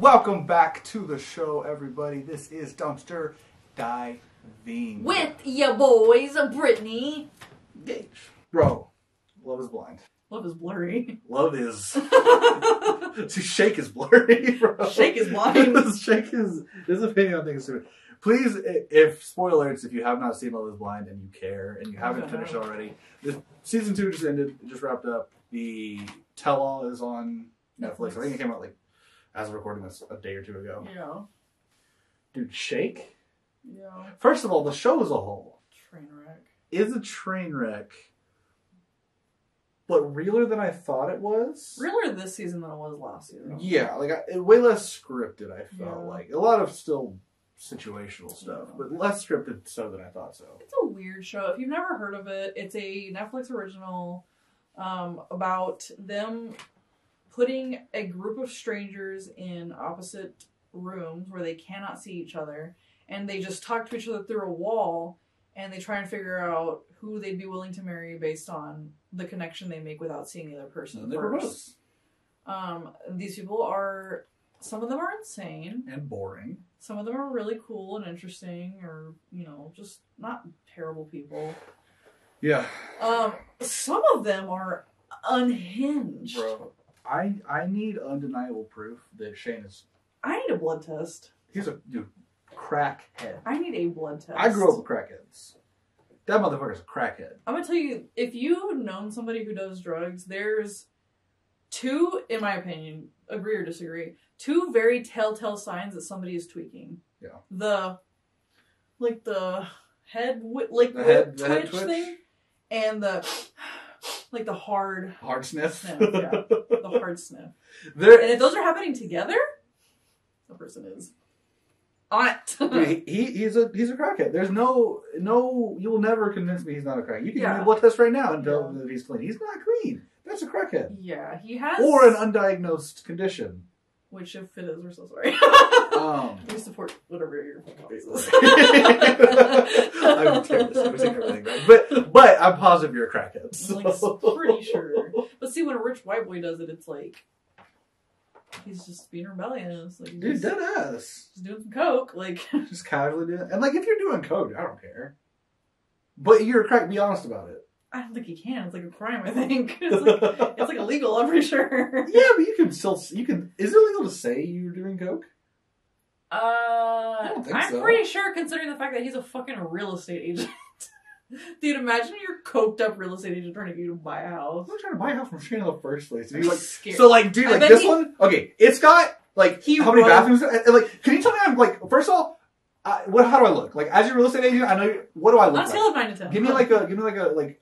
Welcome back to the show, everybody. This is Dumpster Diving. With ya boys, Brittany. Gage. Bro, love is blind. Love is blurry. Love is... See, Shake is blurry, bro. Shake is blind. Shake is... His opinion on things too. Please, if spoiler alerts, if you have not seen Love is Blind and you care and you haven't finished already, season 2 just ended. It just wrapped up. The tell-all is on Netflix. I think it came out like as of recording this a day or two ago. Yeah. Dude, Shake? Yeah. First of all, the show as a whole Train wreck. is a train wreck, but realer than I thought it was. Realer this season than it was last season. Yeah, like way less scripted, I felt like. A lot of still situational stuff, but less scripted so than I thought so. It's a weird show. If you've never heard of it, it's a Netflix original about them putting a group of strangers in opposite rooms where they cannot see each other, and they just talk to each other through a wall, and they try and figure out who they'd be willing to marry based on the connection they make without seeing the other person first. These people are, some of them are insane. And boring. Some of them are really cool and interesting, or, you know, just not terrible people. Yeah. Some of them are unhinged. Bro, I need undeniable proof that Shane is... I need a blood test. He's a crackhead. I need a blood test. I grew up with crackheads. That motherfucker's a crackhead. I'm gonna tell you, if you've known somebody who does drugs, there's two, in my opinion, agree or disagree, two very telltale signs that somebody is tweaking. Yeah. The head, the head twitch twitch thing, and the hard sniff. Yeah, the hard sniff. And if those are happening together, the person is on it. he's a crackhead. There's no you will never convince me he's not a crackhead. You can give me a blood test right now and tell me that he's clean. He's not clean. That's a crackhead. Yeah, he has, or an undiagnosed condition. Which, if it is, we're so sorry. We support whatever your cause is. I'm terrible. Everything right. But I'm positive you're a crackhead. So. Like, pretty sure. But see, when a rich white boy does it, it's like he's just being rebellious. Like, dude, dead ass. Just doing some coke, like just casually doing it. And like, if you're doing coke, I don't care. But you're a crack. Be honest about it. I don't think you can. It's like a crime, I think. It's like illegal, I'm pretty sure. Yeah, but you can still... Is it illegal to say you're doing coke? I don't think so. I'm pretty sure, considering the fact that he's a fucking real estate agent. Dude, imagine you're coked up real estate agent trying to get you to buy a house. I'm trying to buy a house from Shane in the first place. And he's like, scared. So, like, dude, like, this one... Okay, it's got, like, how many bathrooms... And, like, can you tell me I'm, like... First of all... how do I look? Like, as your real estate agent, I know what do I look like? On a scale of 9 to 10. Give me like a,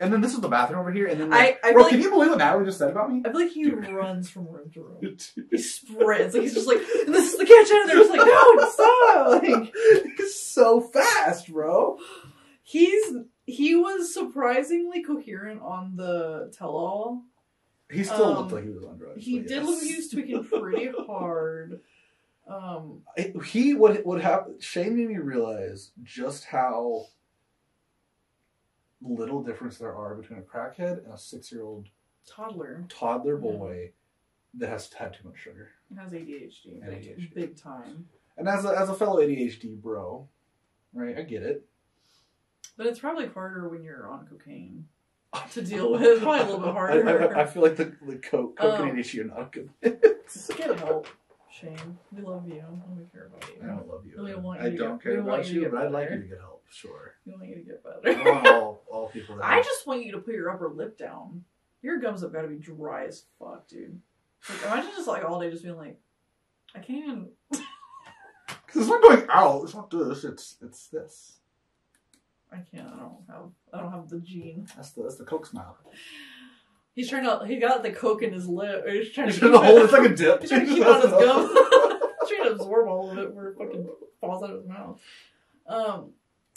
and then this is the bathroom over here, and then like, I bro, like, can you believe what Natalie just said about me? I feel like he runs from room to room. He sprints. Like, he's just like, and this is the kitchen, and they're just like, no, stop! Like, he's so fast, bro. He was surprisingly coherent on the tell-all. He still looked like he was on drugs. He did look like he was tweaking pretty hard. What happened? Shane made me realize just how little difference there are between a crackhead and a 6-year-old toddler boy that has had too much sugar. It has ADHD. Big time. And as a fellow ADHD bro, right? I get it. But it's probably harder when you're on cocaine to deal with. It's probably a little bit harder. I feel like the coke and ADHD are not good. Get help. Shane, we love you. We care about you. I don't love you. I don't care about you, but I'd like you to get help. Sure. We want you to get better. I want all people. I just want you to put your upper lip down. Your gums have got to be dry as fuck, dude. Like, imagine just like all day just being like, I can't even. Because it's not going out. It's not this. It's this. I can't. I don't have the gene. That's the coke smile. He got the coke in his lip. He's trying to hold it. It's like a dip. He's trying to keep it on his gum. He's trying to absorb all of it where it fucking falls out of his mouth.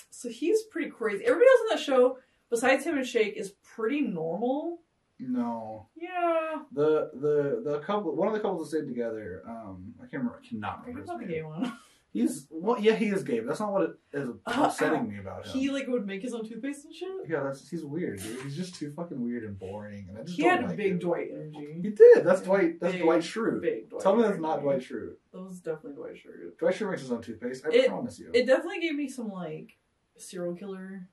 So he's pretty crazy. Everybody else on that show, besides him and Shake, is pretty normal. No. Yeah. The couple, one of the couples that stayed together, I cannot remember his name. The gay one. Yeah, he is gay, but that's not what it is upsetting me about him. He like would make his own toothpaste and shit. Yeah, he's weird, dude. He's just too fucking weird and boring, and I just he don't had like big it. Dwight energy. He did. That's Dwight. That's Dwight Schrute. Big Dwight. Tell me that's not Dwight Schrute. That was definitely Dwight Schrute. Dwight Schrute makes his own toothpaste. I promise you. It definitely gave me some like serial killer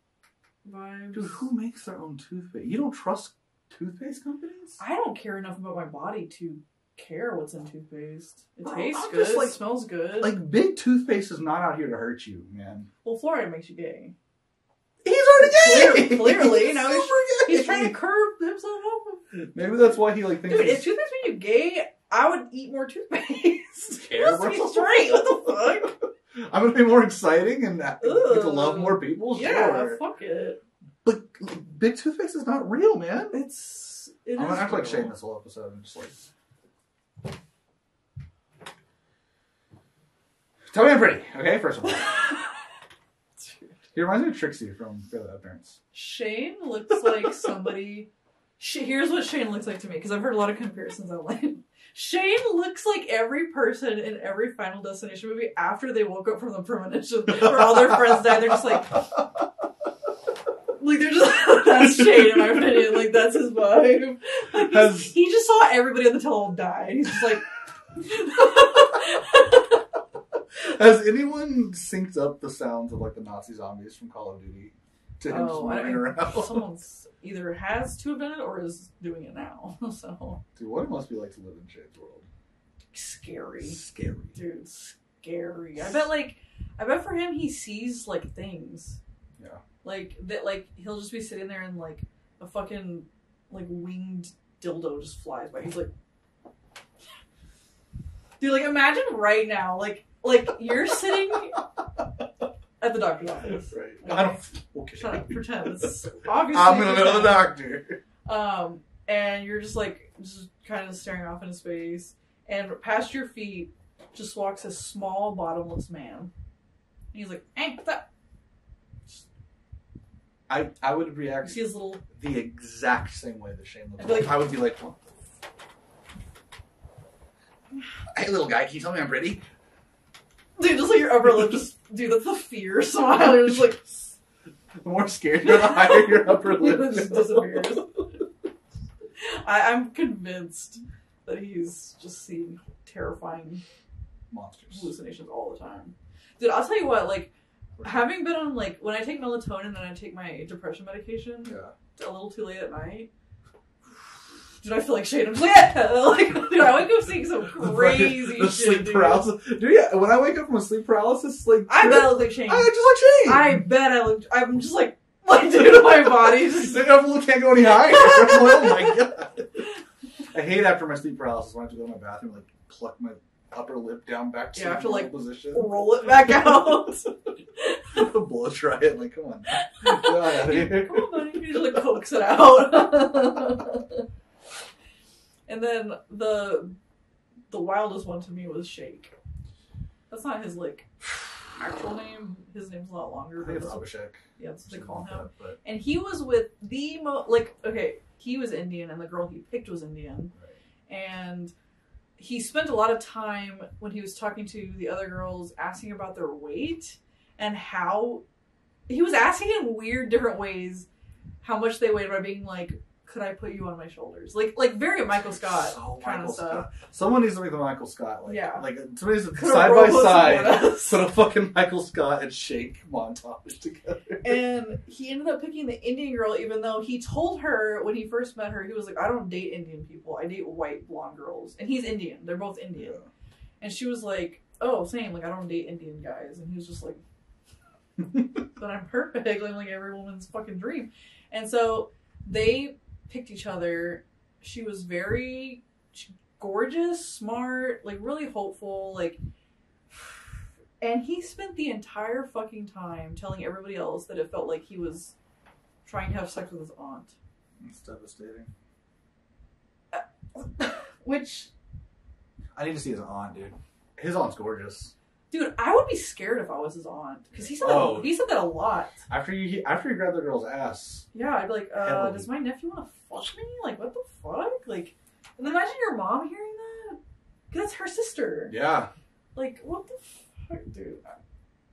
vibes. Dude, who makes their own toothpaste? You don't trust toothpaste companies? I don't care enough about my body to care what's in toothpaste. It Bro, tastes I'm good. just, like, It smells good. Like, big toothpaste is not out here to hurt you, man. Well, fluoride makes you gay. He's already gay! Clearly, now Super he's trying to curb himself up. Maybe that's why he like thinks. Dude, if toothpaste made you gay, I would eat more toothpaste. Care, Let's be straight. What the fuck? I'm gonna be more exciting and get to love more people. Yeah, sure. fuck it. But big toothpaste is not real, man. It I'm gonna act like real. Shane this whole episode and just like. Tell me I'm pretty, okay? First of all. He reminds me of Trixie from Fairly Odd Parents. Shane looks like somebody. Here's what Shane looks like to me, because I've heard a lot of comparisons online. Shane looks like every person in every Final Destination movie after they woke up from the premonition, where all their friends died. They're just like they're just that's Shane in my opinion. Like that's his vibe. Like, he just saw everybody on the telephone die, and he's just like. Has anyone synced up the sounds of like the Nazi zombies from Call of Duty to him just moving around? Someone's either has to have done it or is doing it now. So, dude, what it must be like to live in Shane's world? Scary, dude, scary. I bet for him he sees like things. Yeah, like that. Like he'll just be sitting there and like a fucking like winged dildo just flies by. He's like, dude, like imagine right now, like you're sitting at the doctor's office. Right. Okay. I don't. Okay. Shut up. Pretend. It's obviously. I'm gonna know the doctor. And you're just kind of staring off into space, and past your feet just walks a small, bottomless man. And he's like, "Hey, what's up?" I would react. You see his little the exact same way that Shane looks. Like, I would be like, "What? Hey, little guy, can you tell me I'm pretty?" Dude, just like your upper lip, dude, that's the fear smile. You're just like, the more scared you're, the higher your upper lip it just disappears. I'm convinced that he's just seeing terrifying monsters, hallucinations all the time. Dude, I'll tell you what, like, having been on, like, when I take melatonin and I take my depression medication, a little too late at night, dude, I feel like Shane. I'm just like, yeah! Like, dude, I wake up seeing some crazy shit, sleep dude. paralysis. Dude, yeah, when I wake up from a sleep paralysis, like... I bet I look like Shane. I look just like Shane! I bet I look... I'm just like dude, my body just... I can't go any higher. Oh my god. I hate after my sleep paralysis when I have to go to my bathroom, like, pluck my upper lip down back to the like, position. Roll it back out. Blow dry it, like, come on. Get out of here. Come on, buddy. You just, like, coax it out. And then the wildest one to me was Shake. That's not his like actual name. His name's a lot longer. I think it's Abhishek. Yeah, that's what they call him. But... And he was with the he was Indian, and the girl he picked was Indian. Right. And he spent a lot of time when he was talking to the other girls asking about their weight and how he was asking in weird different ways how much they weighed by being like, could I put you on my shoulders? Like very Michael Scott kind of stuff. Someone needs to make the Michael Scott. Like, yeah. Like, somebody needs to side by side put a fucking Michael Scott and Shake montage together. And he ended up picking the Indian girl, even though he told her when he first met her, he was like, I don't date Indian people. I date white blonde girls. And he's Indian. They're both Indian. Yeah. And she was like, oh, same. Like, I don't date Indian guys. And he was just like, but I'm perfect. I'm like every woman's fucking dream. And so they picked each other. She was very gorgeous, smart, like really hopeful, like, and he spent the entire fucking time telling everybody else that it felt like he was trying to have sex with his aunt. It's devastating. Which I need to see his aunt, dude. His aunt's gorgeous. Dude, I would be scared if I was his aunt because he said that a lot. After you grab the girl's ass. Yeah, I'd be like, does my nephew want to fuck me? Like, what the fuck? Like, and imagine your mom hearing that. Because that's her sister. Yeah. Like, what the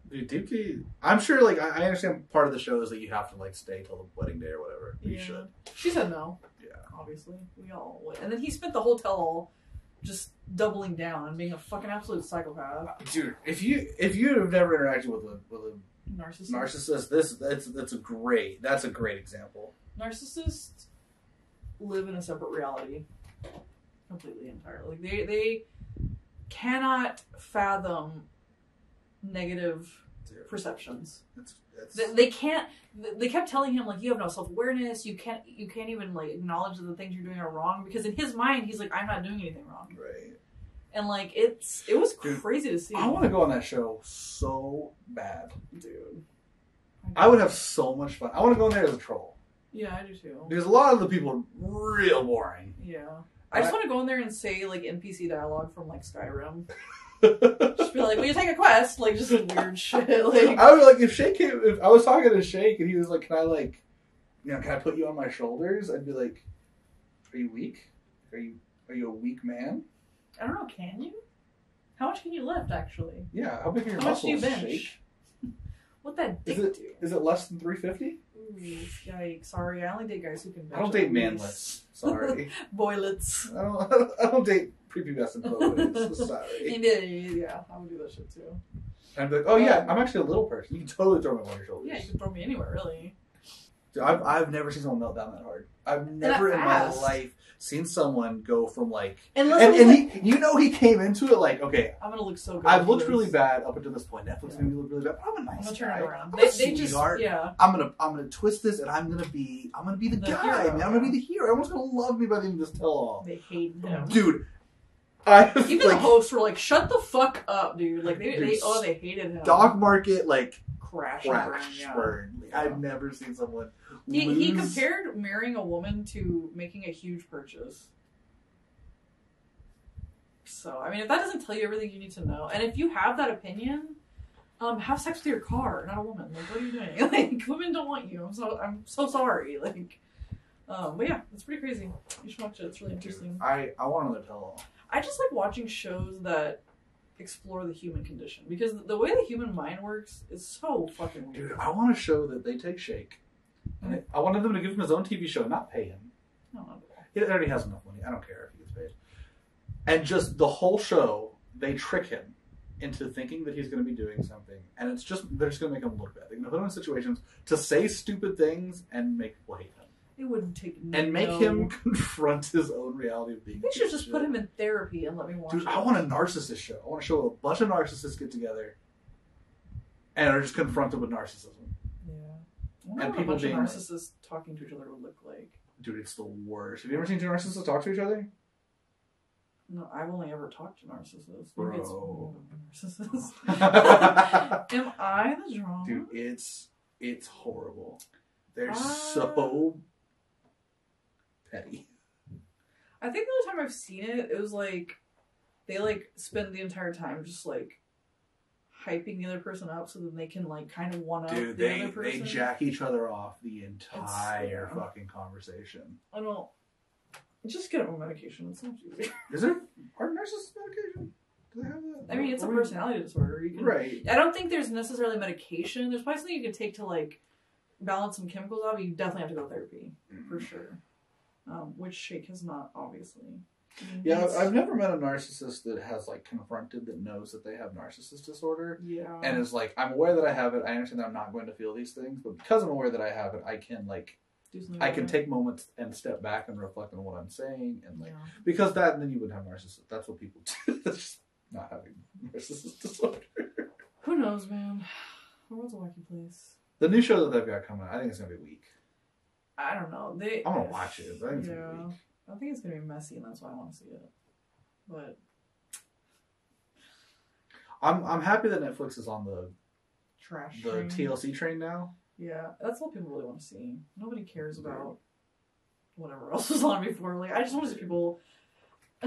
Dude, Deepti, I'm sure, like, I understand part of the show is that you have to, like, stay till the wedding day or whatever. You should. She said no. Yeah. Obviously. We all would. And then he spent the whole tell-all just doubling down and being a fucking absolute psychopath. Dude, if you have never interacted with a narcissist, that's a great example. Narcissists live in a separate reality. Completely, entirely. They cannot fathom negative perceptions. They can't. They kept telling him, like, you have no self-awareness. You can't even, like, acknowledge that the things you're doing are wrong, because in his mind he's like, I'm not doing anything wrong. Right. And, like, it was crazy to see. I want to go on that show so bad, dude. I would have so much fun. I want to go in there as a troll. Yeah, I do too. Because a lot of the people are real boring. Yeah. I just want to go in there and say, like, NPC dialogue from, like, Skyrim. Just be like, will you take a quest? Like, just weird shit. Like, I would, like, if I was talking to Shake and he was like, can I put you on my shoulders? I'd be like, are you weak? Are you a weak man? I don't know, can you? How much can you lift, actually? Yeah, how big are your muscles? How much do you bench? Shake? What that dick do? Is it less than 350? Ooh, yikes. Sorry, I only date guys who can bench. I don't date manlets. Sorry. Boylets. I don't date prepubescent boys. Sorry. Yeah, I would do that shit too. And I'd be like, oh yeah, I'm actually a little person. You can totally throw me on your shoulders. Yeah, you can throw me anywhere, really. Dude, I've never seen someone melt down that hard. I've never in my life seen someone go from, like, he came into it like, okay, I'm gonna look so good. I've looked really bad up until this point. Netflix made me look really bad, but I'm a nice guy. I'm gonna turn it around. They just, yeah. I'm gonna twist this, and I'm gonna be the guy. Hero, man. I'm gonna be the hero. Everyone's gonna love me by the end of this tell-all. They hate him, dude. Even the hosts were like, "Shut the fuck up, dude!" Like they hated him. Dog market, like, crash burn. Like, I've never seen someone. He compared marrying a woman to making a huge purchase. So, I mean, if that doesn't tell you everything you need to know, and if you have that opinion, have sex with your car, not a woman. Like, what are you doing? Like, women don't want you. I'm so sorry. Like, but yeah, it's pretty crazy. You should watch it. It's really interesting. I want another tell-all. I just like watching shows that explore the human condition, because the way the human mind works is so fucking weird. Dude, I want a show that they take Shake. And I wanted them to give him his own TV show and not pay him. No. He already has enough money. I don't care if he gets paid. And just the whole show, they trick him into thinking that he's going to be doing something. And they're just going to make him look bad. They're going to put him in situations to say stupid things and make people hate him. It wouldn't take and make him confront his own reality of being. They should just put him in therapy and let me watch it. Dude, I want a narcissist show. I want a show where a bunch of narcissists get together and are just confronted with narcissism. Yeah. I wonder what a bunch of narcissists talking to each other would look like. Dude, it's the worst. Have you ever seen two narcissists talk to each other? No, I've only ever talked to narcissists. Bro. Narcissists. Am I the drama? Dude, it's horrible. They're so petty. I think the only time I've seen it, it was like they like spend the entire time just like hyping the other person up so that they can like kind of one up the other person. They jack each other off the entire fucking conversation. I don't. Just get them a medication. It's so much easier. Is there are narcissist medication? Do they have that? I mean, it's a personality disorder. You can, right. I don't think there's necessarily medication. There's probably something you can take to like balance some chemicals out, but you definitely have to go to therapy for sure. Which Shake has not, obviously. Yeah, I've never met a narcissist that has like confronted that knows that they have narcissist disorder. Yeah. And is like, I'm aware that I have it. I understand that I'm not going to feel these things, but because I'm aware that I have it, I can like, I can take moments and step back and reflect on what I'm saying, and like because that, and then you would have narcissist. That's what people do. That's just not having narcissist disorder. Who knows, man? The world's a wacky place. The new show that they've got coming, I think it's gonna be weak. I don't know. I'm gonna watch it, but I think it's gonna be weak. I think it's gonna be messy, and that's why I want to see it. But I'm happy that Netflix is on the train. TLC train now. Yeah, that's what people really want to see. Nobody cares about whatever else was on before. Like, I just want to see people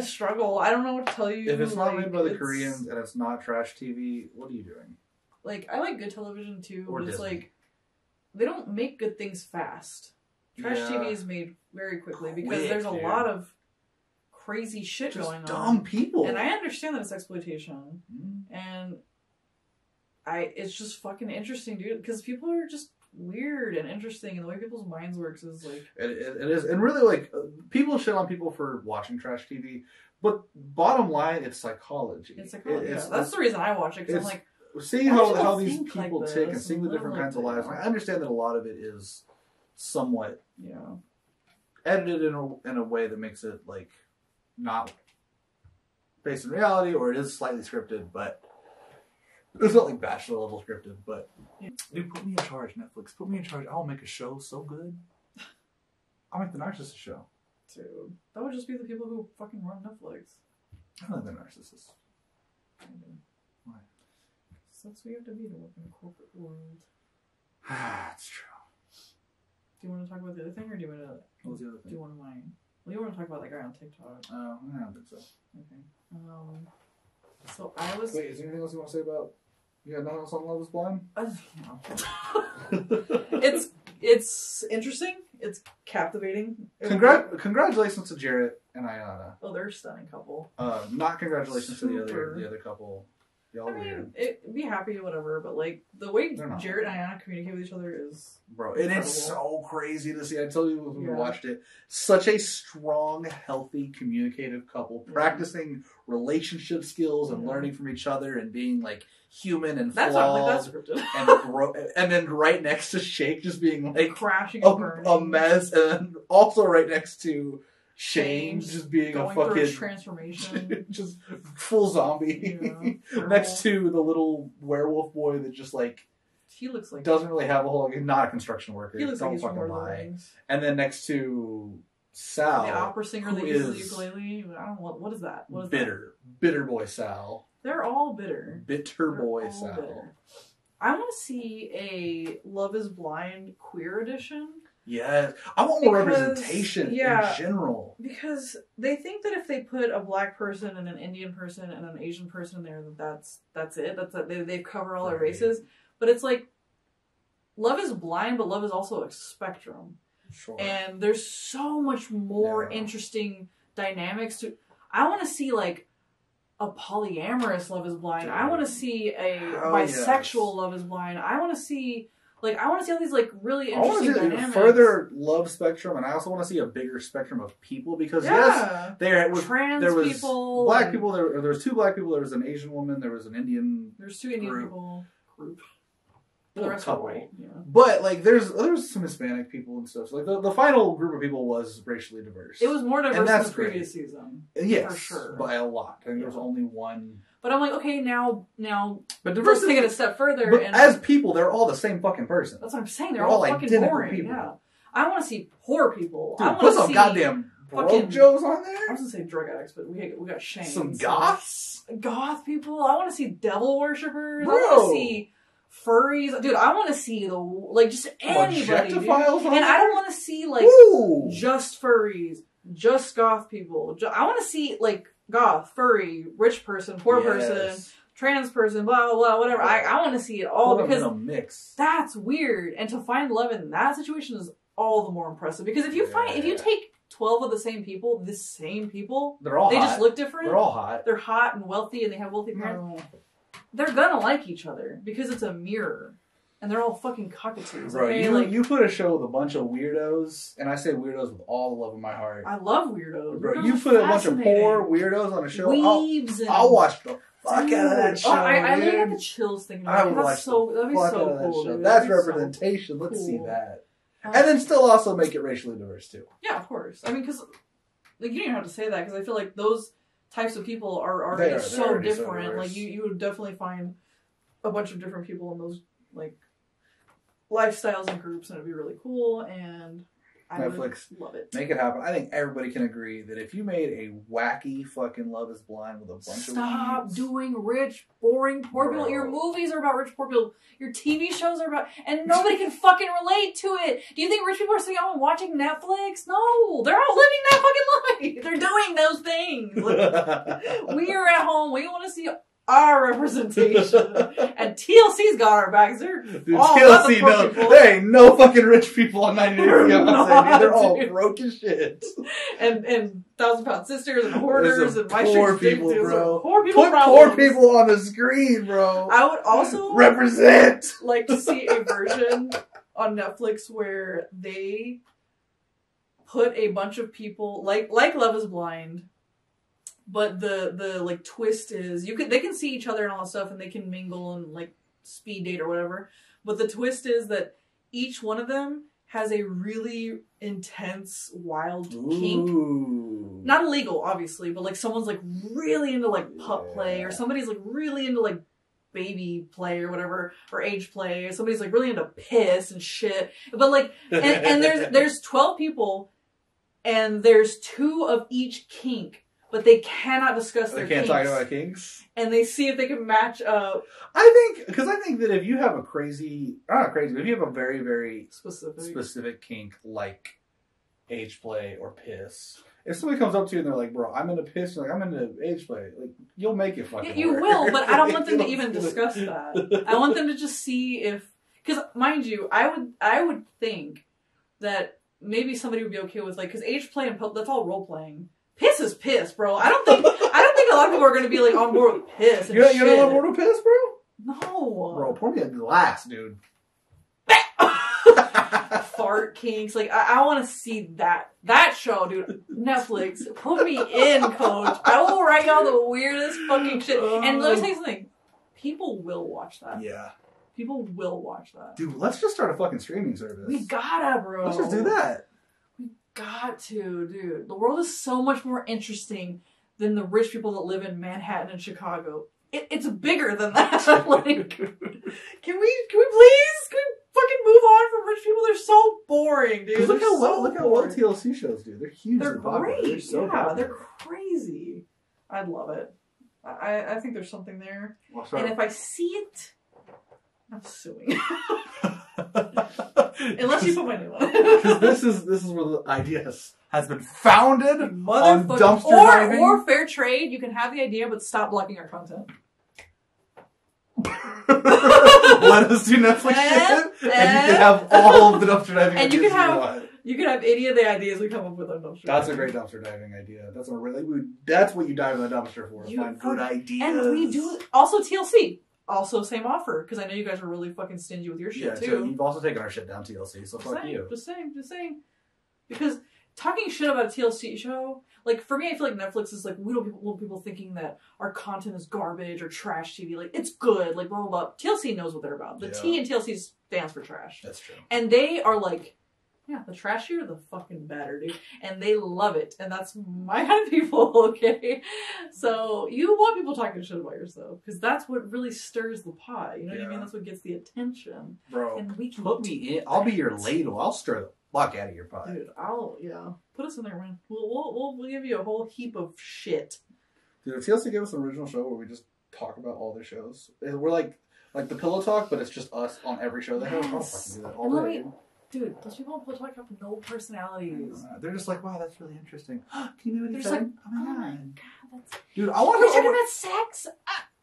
struggle. I don't know what to tell you. If it's not made by the Koreans and it's not trash TV, what are you doing? Like, I like good television too, or but it's Disney. like they don't make good things fast. Trash TV is made very quickly because there's a lot of crazy shit going on. Dumb people. And I understand that it's exploitation. And it's just fucking interesting, dude. Because people are just weird and interesting, and the way people's minds works is like it is, and really like people shit on people for watching trash TV, but bottom line, it's psychology. It's psychology. That's the reason I watch it, because I'm like, seeing how these people like tick and seeing the different kinds of lives. I understand that a lot of it is somewhat edited in a way that makes it like not based in reality, or it is slightly scripted, but it's not like Bachelor level scripted. But dude, put me in charge, Netflix. Put me in charge. I'll make a show so good. I'll make the Narcissist show. Dude, that would just be the people who fucking run Netflix. I don't think they're narcissists. Why? That's what you have to be to work in the corporate world. That's true. Do you want to talk about the other thing, or do you want to? What was the other thing? Do you want mine? Well, you want to talk about that guy on TikTok. Oh, I don't think so. Okay. So I was. Wait, is there anything else you want to say about? You got nothing else on Love Is Blind? It's interesting. It's captivating. Congratulations to Jarrett and Ayana. Oh, they're a stunning couple. Not congratulations to the other couple. Y'all weird. Be happy, whatever. But like the way Jarrett and Ayana communicate with each other is it is so crazy to see. I told you when we watched it. Such a strong, healthy, communicative couple, practicing relationship skills and learning from each other and being like human and flawed. That's scripted. and then right next to Shake just being like crashing a mess, and also right next to Shane just being going a fucking through his transformation, just full zombie. Next to the little werewolf boy that just like he looks like doesn't really have a whole. He's not a construction worker. He looks Don't like he's fucking lie. And then next to Sal, the opera singer that uses the ukulele. I don't know what is that. What is bitter boy Sal. They're all bitter. Bitter boy Sal. Bitter. I want to see a Love Is Blind queer edition. Yes. I want more representation in general. Because they think that if they put a black person and an Indian person and an Asian person in there, that's it. They cover all their races. But it's like, love is blind, but love is also a spectrum. Sure. And there's so much more interesting dynamics to... I want to see like a polyamorous Love Is Blind. I want to see a bisexual Love Is Blind. I want to see all these like really interesting dynamics. A further love spectrum, and I also want to see a bigger spectrum of people because there was people, black people. There was 2 black people. There was an Asian woman. There was an Indian. There's 2 Indian people group. The rest are white. Yeah. But like, there's some Hispanic people and stuff. So like the final group of people was racially diverse. It was more diverse than the previous season. Yes, for sure, by a lot. I think there was only one. But I'm like, okay, now, but let's take it a step further. But as people, they're all the same fucking person. That's what I'm saying. They're all fucking boring. People. Yeah. I want to see poor people. Dude, put some goddamn broke Joes on there. I was gonna say drug addicts, but we got Shane. Some goths? Goth people. I want to see devil worshippers. Bro. I want to see furries. Dude, I want to see just anybody. Dude. And I don't want to see like just furries, just goth people. I want to see like goth, furry, rich person, poor person, trans person, blah, blah, blah, whatever. I want to see it all because mix. That's weird. And to find love in that situation is all the more impressive. Because if you take 12 of the same people, they're all hot. Just look different. They're all hot. They're hot and wealthy and they have wealthy parents. They're gonna like each other because it's a mirror. And they're all fucking cockatoos. Bro, okay? you put a show with a bunch of weirdos, and I say weirdos with all the love of my heart. I love weirdos. Bro, you put a bunch of poor weirdos on a show, Weebs I'll watch the fuck out of that show. I get the chills thinking about it. That'd be so cool. Dude. That's representation. So cool. Let's see that. And then still also make it racially diverse, too. Yeah, of course. I mean, because like, you don't even have to say that, because I feel like those types of people are already so different. Like, you would definitely find a bunch of different people in those, like, lifestyles and groups, and it'd be really cool, and I Netflix, would love it. Make it happen. I think everybody can agree that if you made a wacky fucking Love Is Blind with a bunch of Stop doing rich, boring, poor people. Your movies are about rich, poor people. Your TV shows are about... And nobody can fucking relate to it. Do you think rich people are sitting home watching Netflix? No. They're all living that fucking life. They're doing those things. Like, we are at home. We want to see our representation. And TLC's got our backs. They're Dude, all TLC knows. There ain't no fucking rich people on 90 Day Fiancé. They're all broke as shit. And 1,000-Pound Sisters and Hoarders and My poor Street people, bro. Poor people Put problems. poor people on the screen, bro. I would also represent. like to see a version on Netflix where they put a bunch of people like Love is Blind, but the like twist is they can see each other and all that stuff and they can mingle and like speed date or whatever. But the twist is that each one of them has a really intense, wild kink. Not illegal, obviously, but like someone's like really into like pup play, or somebody's like really into like baby play or whatever, or age play, or somebody's like really into piss and shit. But like, and there's 12 people, and there's 2 of each kink, but they cannot discuss their kinks. They can't talk about kinks? And they see if they can match up. I think that if you have a crazy, not crazy, but if you have a very, very specific kink, like age play or piss, if somebody comes up to you and they're like, bro, I'm into piss, you're like, I'm into age play, like, you'll make it fucking You work. will, but I don't want them to even discuss that. I want them to just see if, because mind you, I would think that maybe somebody would be okay with, like, because age play and that's all role playing. Piss is piss, bro. I don't think a lot of people are going to be like on board with piss. And you're not on board with piss, bro? No. Bro, pour me a glass, dude. Fart kinks. Like, I want to see that show, dude. Netflix. Put me in, coach. I will write y'all the weirdest fucking shit. And let me tell you something. People will watch that. Yeah. People will watch that. Dude, let's just start a fucking streaming service. We gotta, bro. Let's just do that. We got to, dude. The world is so much more interesting than the rich people that live in Manhattan and Chicago. It's bigger than that. Like, can we please fucking move on from rich people? They're so boring, dude. Look how well TLC shows do. They're huge. They're great. They're so popular. They're crazy. I'd love it. I think there's something there. Well, and if I see it, I'm suing. Unless you put my name on it. Because this is where the idea has been founded on dumpster diving. Or fair trade. You can have the idea, but stop blocking our content. Let us do Netflix shit, and you can have all of the dumpster diving. And you can have any of the ideas we come up with on dumpster. That's a great dumpster diving idea. That's what you dive in the dumpster for. Find good ideas. And we do also TLC. Also, same offer, because I know you guys are really fucking stingy with your shit, too. So you've also taken our shit down, TLC, so fuck you. Just saying. Because talking shit about a TLC show, like, for me, I feel like Netflix is like, we don't want people thinking that our content is garbage or trash TV. Like, it's good, like, blah, blah, blah. TLC knows what they're about. The T in TLC stands for trash. That's true. And they are like, yeah, the trashier, the fucking better, dude. And they love it. And that's my kind of people, okay? So you want people talking shit about yourself. Because that's what really stirs the pot. You know what I mean? That's what gets the attention. Bro, and we can put me in. I'll be your ladle. I'll stir the fuck out of your pot. Dude, put us in there, man. We'll give you a whole heap of shit. Dude, if TLC gave us an original show where we just talk about all their shows, we're like the Pillow Talk, but it's just us on every show they have. I'll fucking do that all day. Dude, those people on Pillow Talk have no personalities. They're just like, wow, that's really interesting. Can you do what you're saying? Oh my god, that's... Dude, I want to talking about sex.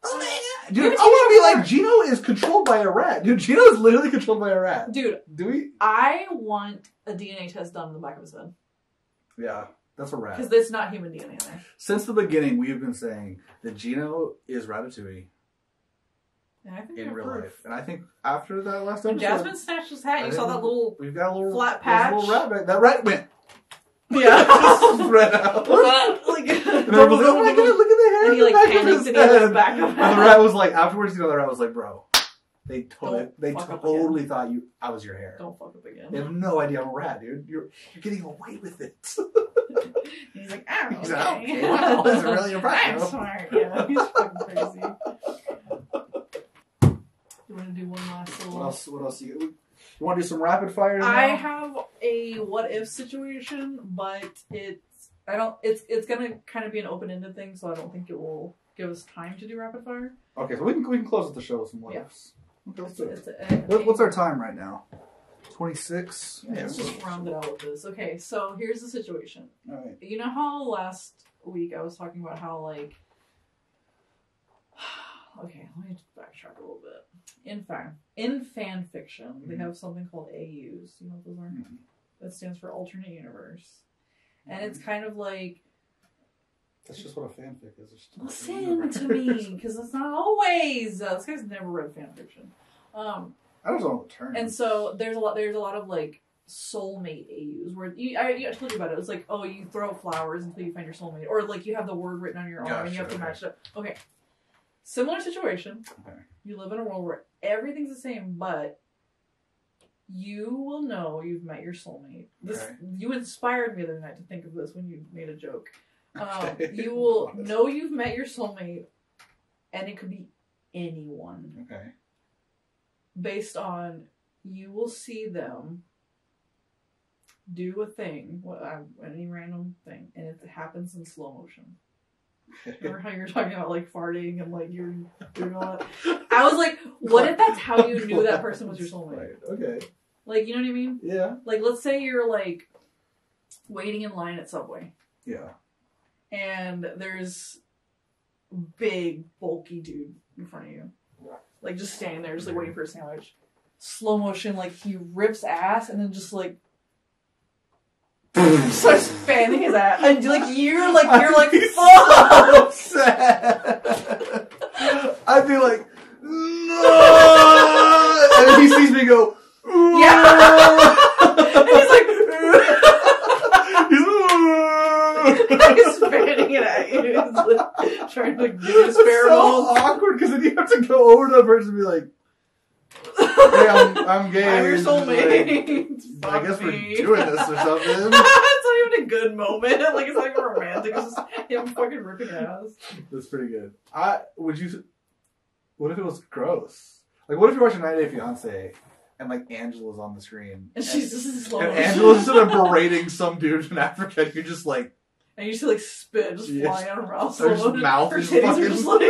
Oh my god. Dude, I want to be like, Gino is controlled by a rat. Dude, Gino is literally controlled by a rat. Dude, do we? I want a DNA test done in the back of his head. Yeah, that's a rat. Because there's not human DNA in there. Since the beginning, we have been saying that Gino is Ratatouille. In real life. And I think after that last episode... When Jasmine snatched his hat, you saw that little... We've got a little... Flat patch. Little rat back. That rat went... Yeah. Just spread out. Like, and everyone was like, oh my god, look at the hair. And he like panicked and he looked back of And the rat was like, afterwards, the rat was like, bro, they totally thought I was your hair. Don't fuck up again. They have no idea I'm a rat, dude. You're getting away with it. He's like, oh, he's like, okay, wow, this is really impressive. I'm smart. Yeah, he's fucking crazy. You want to do one last little... What else you want to do some rapid fire now? I have a what if situation, but it's gonna kind of be an open-ended thing, so I don't think it will give us time to do rapid fire. Okay, so we can close out the show with some what ifs. Okay, let's do it. What's our time right now? 26? Yeah, let's just round it out with this. Okay, so here's the situation. All right. You know how last week I was talking about how, like, okay, let me backtrack a little bit. In fan fiction, they have something called AUs. You know what those are? Mm-hmm. That stands for alternate universe. And it's kind of like... That's just what a fanfic is. Listen to me, because it's not always... this guy's never read fan fiction. I don't know the term. And so there's a lot of like soulmate AUs where I told you about it. It's like, oh, you throw flowers until you find your soulmate, or like you have the word written on your arm and you have to match it up. Okay, similar situation. Okay. You live in a world where everything's the same, but you will know you've met your soulmate. You inspired me the other night to think of this when you made a joke. You will know you've met your soulmate, and it could be anyone. Okay. Based on, you will see them do a thing, any random thing, and it happens in slow motion. Remember how you were talking about like farting and like you're doing all that? I was like, what if that's how you knew that person was your soulmate? Okay. Like, you know what I mean? Yeah. Like, let's say you're like waiting in line at Subway. Yeah. And there's a big, bulky dude in front of you. Like, just standing there, just, like, waiting for a sandwich. Slow motion, like, he rips ass, and then just, like, starts fanning his ass. And, like, you're like, fuck! So upset! I'd be like, no! And then he sees me go, yeah! And he's like, he's fanning it at you. He's like, trying to like, do his pheromones. So awkward, because then you have to go over to that person and be like, hey, I'm gay. I'm your soulmate. I guess we're doing this or something. It's not even a good moment. Like, it's not even romantic. It's just him fucking ripping ass. That's pretty good. What if it was gross? Like, what if you're watching 90 Day Fiancé and, like, Angela's on the screen? And she's just in slow motion. And Angela's sort of berating some dude in Africa, and you're just like... And you see, like, spit just flying out of her mouth. Her just mouth is fucking... Are just like...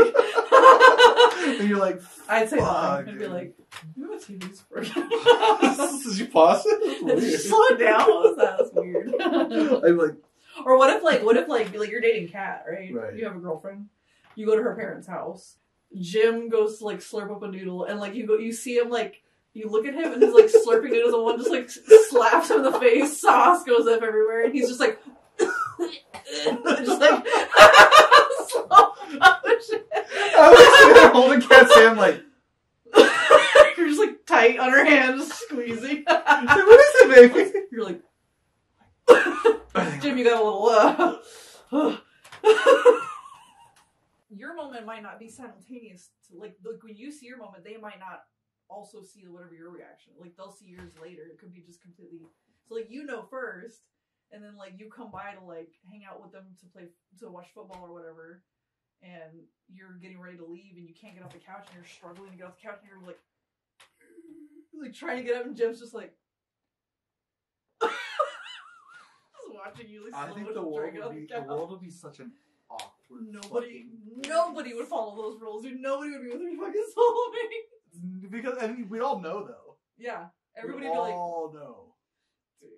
and you're like, I'd say nothing. I'd be like, you know what TV's for? Did you pause it? Did you slow it down? What was that? That's weird. I'm like... Or what if you're dating Kat, right? You have a girlfriend. You go to her parents' house. Jim goes to, like, slurp up a noodle, and, like, you see him, like, you look at him, and he's, like, slurping noodles, and one just, like, slaps him in the face, sauce goes up everywhere, and he's just, like, just, like, slow motion. I was sitting there holding Kat's hand, like... You're just, like, tight on her hand, just squeezing. What is it, baby? You're like... Jim, you got a little, Your moment might not be simultaneous. Like when you see your moment, they might not also see whatever your reaction. Like, they'll see yours later. It could be just completely... So, like, you know first, and then, like, you come by to, like, hang out with them to watch football or whatever, and you're getting ready to leave, and you can't get off the couch, and you're struggling to get off the couch, and you're, like trying to get up, and Jim's just, like... just watching you, like, I think the world would be such an awkward... Nobody would follow those rules, dude. Nobody would be with their fucking soulmate. Because, I mean, we all know, though. Yeah. Everybody would be like... We all know. Dude.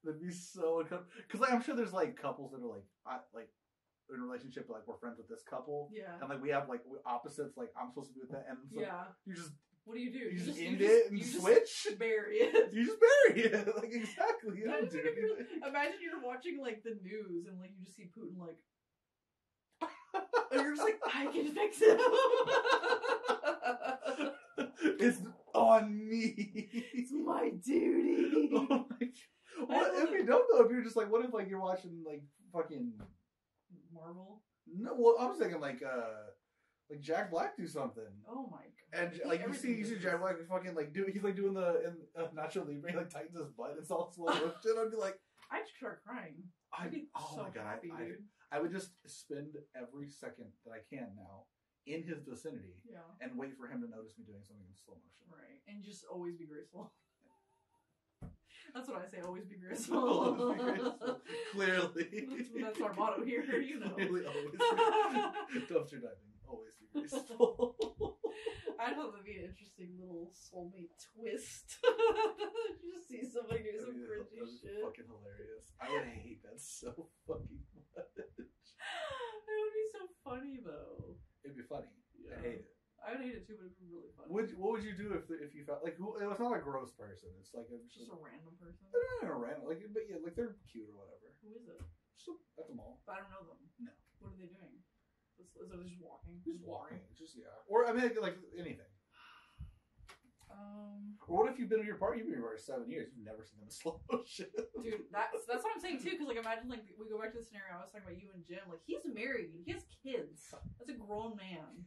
That'd be so... Because, like, I'm sure there's, like, couples that are, like, in a relationship, like, we're friends with this couple. Yeah. And, like, we have, like, opposites, like, I'm supposed to be with that, and so you just... What do? You just end it and switch? Bury it. You just bury it. Like, exactly. You don't do Imagine you're watching, like, the news and, like, you just see Putin, like... and you're just like, I can fix him. It's on me. It's my duty. Oh my... What if you don't know? If you're just like, what if, like, you're watching, like, fucking... Marvel? No, well, I was thinking, like Jack Black do something. Oh my god! And like you see Jack Black fucking like he's like doing the Nacho Libre, he like tightens his butt. It's all slow motion. I'd be like, I'd start crying. I'd be so happy, dude. I would just spend every second that I can now in his vicinity, and wait for him to notice me doing something in slow motion. Right, and just always be graceful. That's what I say. Always be graceful. Always be graceful. Clearly, that's our motto here. You know. Clearly, always be dumpster diving. Always be graceful. I thought that'd be an interesting little soulmate twist. You just see somebody do some cringy shit. Fucking hilarious. I would hate that so fucking much. It would be so funny though. I hate it. I would hate it too, but it'd be really fun. What would you do if you felt like it was not a gross person? It's like just a random person. They're not a random but yeah, like they're cute or whatever. Who is it? Just at the mall. But I don't know them. No. What are they doing? Is it just walking? Just walking. Just Or I mean like anything. Or what if you've been in your party? You've been here for 7 years. You've never seen them in slow motion. Dude, that's what I'm saying too. Because like, imagine like we go back to the scenario I was talking about you and Jim. Like he's married, he has kids. That's a grown man.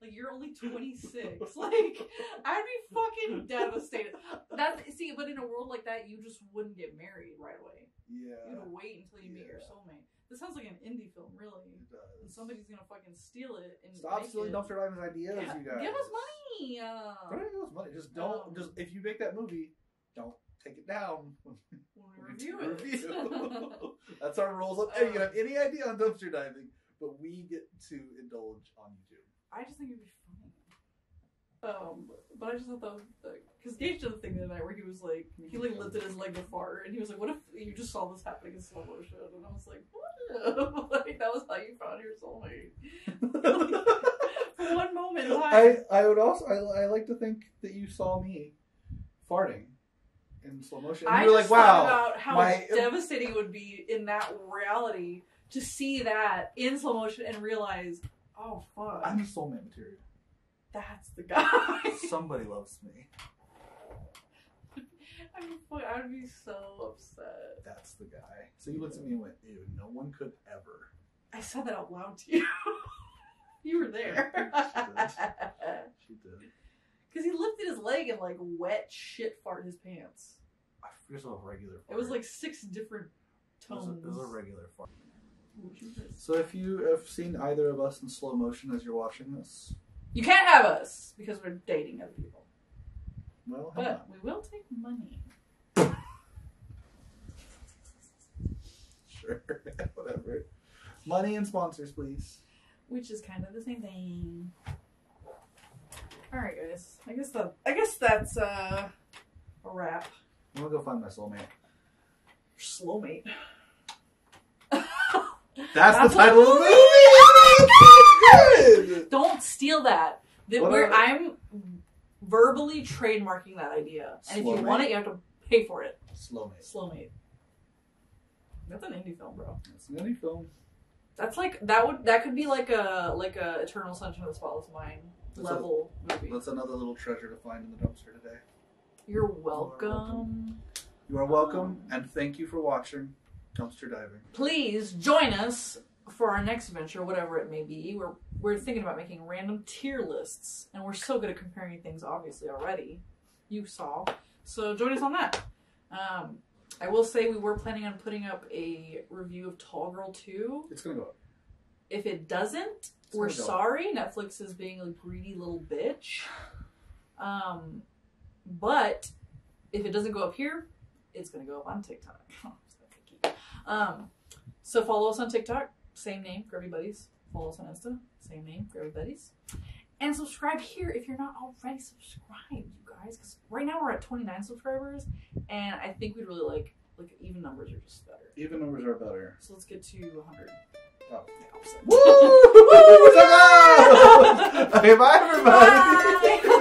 Like you're only 26. Like I'd be fucking devastated. But in a world like that, you just wouldn't get married right away. Yeah. You'd wait until you meet your soulmate. This sounds like an indie film, really. It does. And somebody's gonna fucking steal it and stop stealing dumpster diving ideas, you guys. Give us money. Don't give us money. Just don't. Just if you make that movie, don't take it down when we review it. That's our rules. Hey, you have any idea on dumpster diving, but we get to indulge on YouTube. I just think it'd be funny. But I just thought that was because Gage did the thing the other night where he was like, he like lifted his leg to fart, and he was like, "What if you just saw this happening in slow motion?" And I was like, "What?" Like that was how you found your soulmate. For one moment, I would also I like to think that you saw me farting in slow motion. And you were like, "Wow!" About how devastating it would be in that reality to see that in slow motion and realize, "Oh fuck, I'm soulmate material." That's the guy. Somebody loves me. I would be so upset. That's the guy. So you looked at me and went, "Ew, no one could ever." I said that out loud to you. You were there. She did. Because he lifted his leg and like wet shit farted his pants. I forget a regular fart. It was like 6 different tones. It was a regular fart. So if you have seen either of us in slow motion as you're watching this, you can't have us because we're dating other people. Well, but we will take money. Sure, whatever. Money and sponsors, please. Which is kind of the same thing. All right, guys. I guess that's a wrap. I'm gonna go find my soulmate. Slowmate. That's the title of the movie. Good. Don't steal that. I'm verbally trademarking that idea, and if you want it, you have to pay for it. Slowmate. That's an indie film, bro. That's an indie film. That's like that could be like a Eternal Sunshine of the Spotless Mind level movie. That's another little treasure to find in the dumpster today. You're welcome. You are welcome, and thank you for watching Dumpster Diving. Please join us for our next venture, whatever it may be. We're thinking about making random tier lists, and we're so good at comparing things, obviously, already. You saw. So join us on that. I will say we were planning on putting up a review of Tall Girl 2. It's going to go up. If it doesn't, we're sorry. Netflix is being a greedy little bitch. But if it doesn't go up here, it's going to go up on TikTok. So follow us on TikTok. Same name, Grubby Buddies. Follow us on Insta. Same name, Grubby Buddies. And subscribe here if you're not already subscribed, you guys. Because right now we're at 29 subscribers. And I think we'd really like even numbers are just better. Even numbers are better. So let's get to 100. Oh. Yeah, Woo! Okay, bye everybody. Bye.